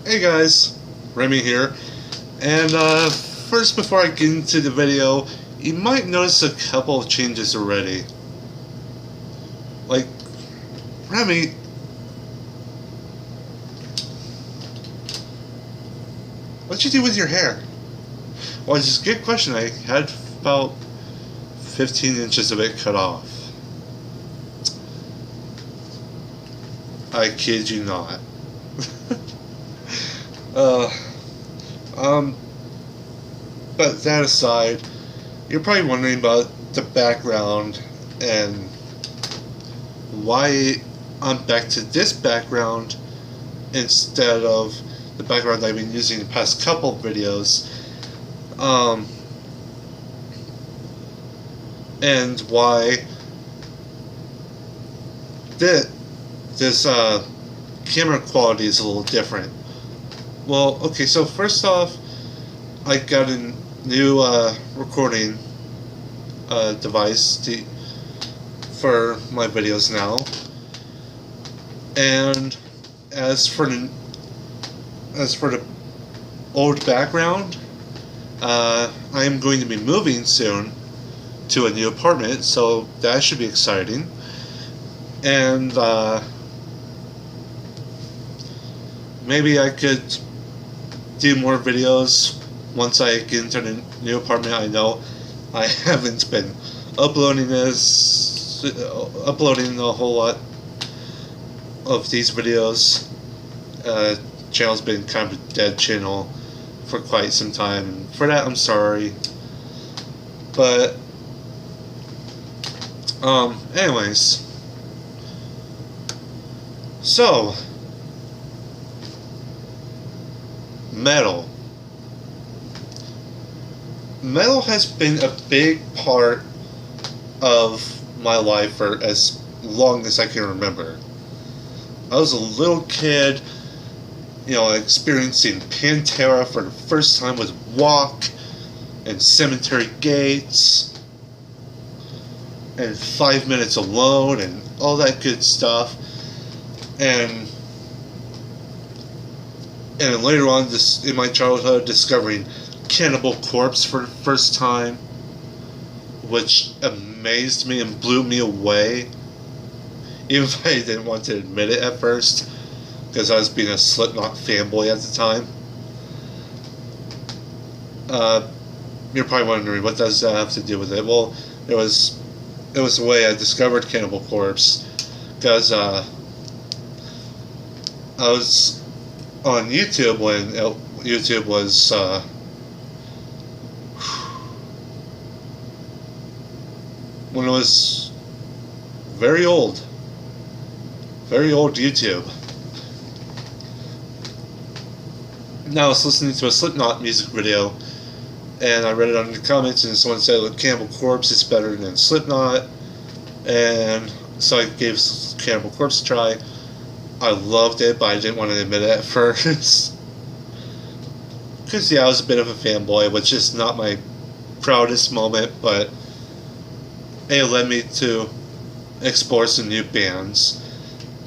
Hey guys, Remy here, and first before I get into the video, you might notice a couple of changes already. Like, Remy, what'd you do with your hair? Well, it's a good question. I had about 15 inches of it cut off. I kid you not. uh, um, but that aside, you're probably wondering about the background and why I'm back to this background instead of the background I've been using the past couple of videos. And why this camera quality is a little different. Well, okay, so first off, I got a new recording device for my videos now, and as for the old background, I am going to be moving soon to a new apartment, so that should be exciting. And maybe I could do more videos once I get into the new apartment. I know I haven't been uploading a whole lot of these videos. Channel's been kind of a dead channel for quite some time. For that, I'm sorry. But anyways, so metal has been a big part of my life for as long as I can remember. I was a little kid, experiencing Pantera for the first time with Walk and Cemetery Gates and 5 Minutes Alone and all that good stuff. And later on in my childhood, discovering Cannibal Corpse for the first time, which amazed me and blew me away, even if I didn't want to admit it at first, because I was being a Slipknot fanboy at the time. You're probably wondering, what does that have to do with it? Well, it was the way I discovered Cannibal Corpse, because I was on YouTube when YouTube was when it was very old YouTube. Now I was listening to a Slipknot music video, and I read it under the comments, and someone said, "Look, Cannibal Corpse is better than Slipknot," and so I gave Cannibal Corpse a try. I loved it, but I didn't want to admit it at first. Because, I was a bit of a fanboy, which is not my proudest moment, but it led me to explore some new bands,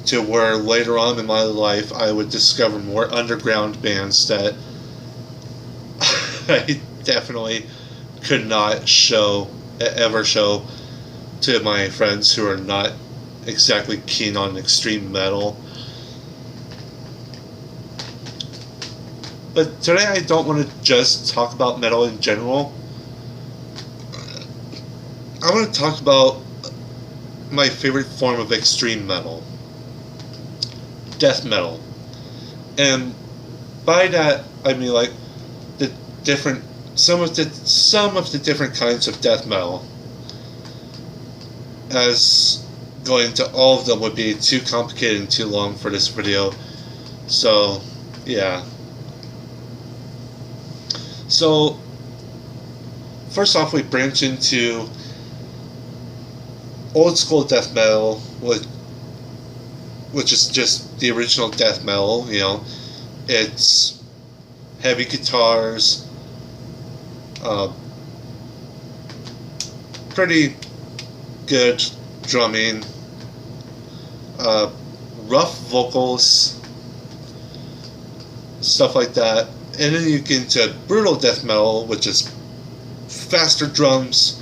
to where later on in my life I would discover more underground bands that I definitely could not ever show to my friends who are not exactly keen on extreme metal. But today I don't want to just talk about metal in general. I want to talk about my favorite form of extreme metal, death metal. And by that I mean like some of the different kinds of death metal. As going into all of them would be too complicated and too long for this video. So, yeah. So, first off, we branch into old school death metal, which is just the original death metal. It's heavy guitars, pretty good drumming, rough vocals, stuff like that. And then you get into brutal death metal, which is faster drums,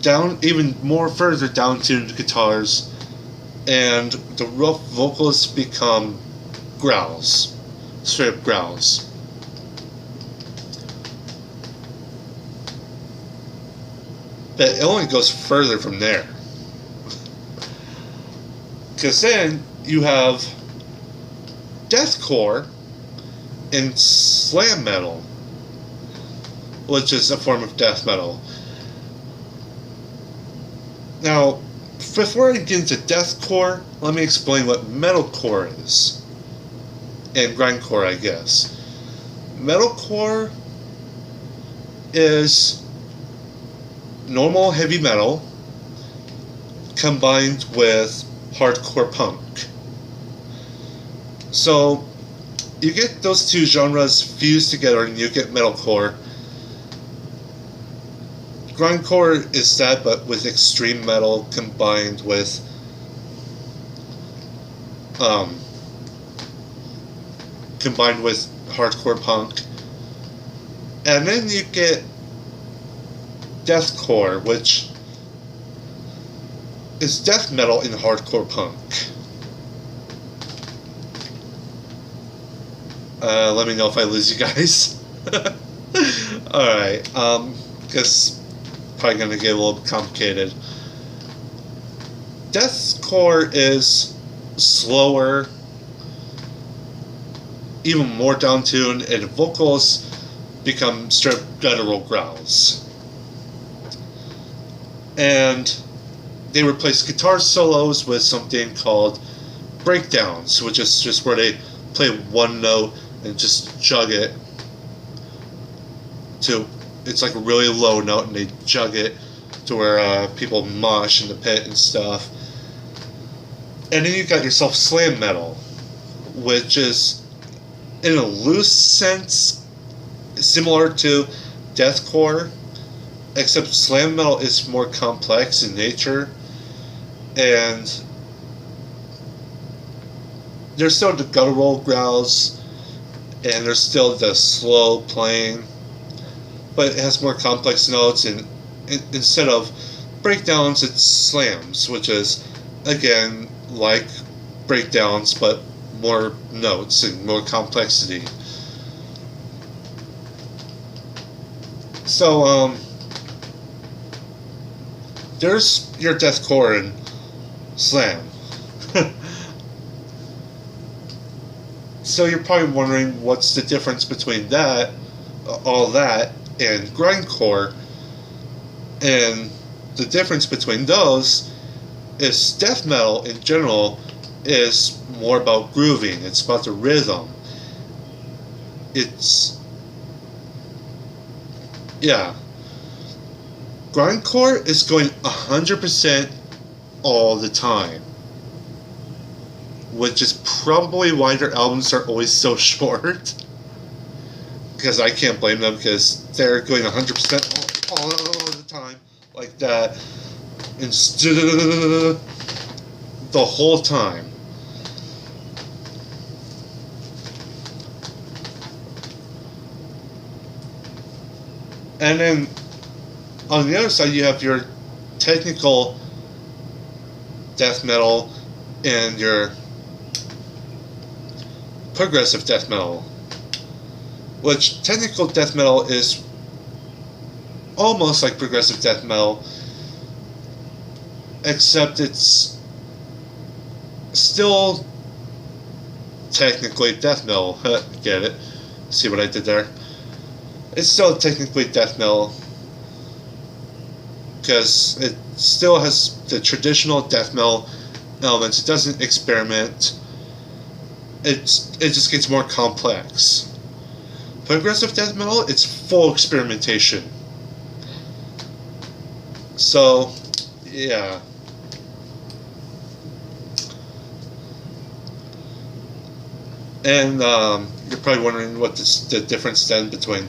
down even more further down-tuned guitars, and the rough vocals become growls, straight up growls. But it only goes further from there. Because then you have deathcore and slam metal, which is a form of death metal. Now, before I get into deathcore, let me explain what metalcore is. And grindcore, I guess. Metalcore is normal heavy metal combined with hardcore punk. So you get those two genres fused together and you get metalcore. Grindcore is that, but with extreme metal combined with hardcore punk. And then you get deathcore, which is death metal in hardcore punk. Let me know if I lose you guys. Alright, because probably going to get a little complicated. Deathcore is slower, even more down-tuned, and the vocals become straight guttural growls. And they replace guitar solos with something called breakdowns, which is just where they play one note and just jug it to, it's like a really low note and they jug it to where people mosh in the pit and stuff. And then you got yourself slam metal, which is in a loose sense similar to deathcore, except slam metal is more complex in nature, and there's still the guttural growls, and there's still the slow playing, but it has more complex notes, and instead of breakdowns, it's slams, which is, again, like breakdowns, but more notes and more complexity. So, there's your deathcore and slam. So you're probably wondering what's the difference between that, all that, and grindcore. And the difference between those is death metal in general is more about grooving. It's about the rhythm. Grindcore is going 100% all the time, which is probably why their albums are always so short. Because I can't blame them, because they're going 100% all the time, like that, and the whole time. And then on the other side, you have your technical death metal and your progressive death metal, which technical death metal is almost like progressive death metal, except it's still technically death metal. Get it? See what I did there? It's still technically death metal, because it still has the traditional death metal elements. It doesn't experiment. It just gets more complex. Progressive death metal, it's full experimentation. So, yeah. And you're probably wondering what the difference then between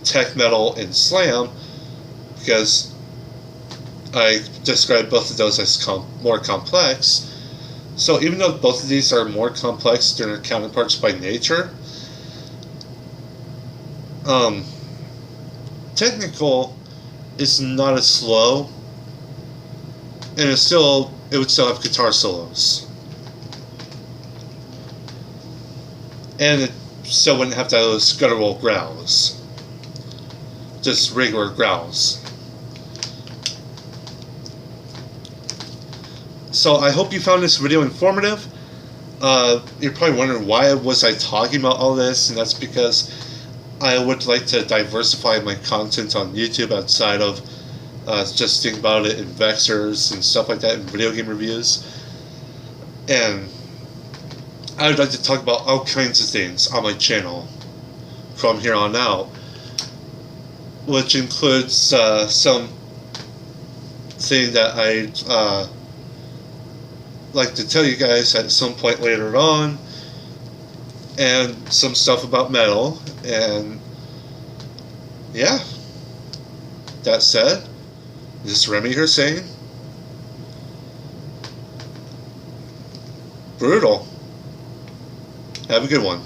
tech metal and slam, because I described both of those as more complex. So even though both of these are more complex than their counterparts by nature, technical is not as slow, and it would still have guitar solos, and it still wouldn't have to have those guttural growls, just regular growls. So I hope you found this video informative. You're probably wondering why was I talking about all this, and that's because I would like to diversify my content on YouTube outside of just think about it in Vexers and stuff like that, in video game reviews. And I would like to talk about all kinds of things on my channel from here on out, which includes some thing that I'd like to tell you guys at some point later on, and some stuff about metal. And yeah, that said, this is Remy here saying, brutal. Have a good one.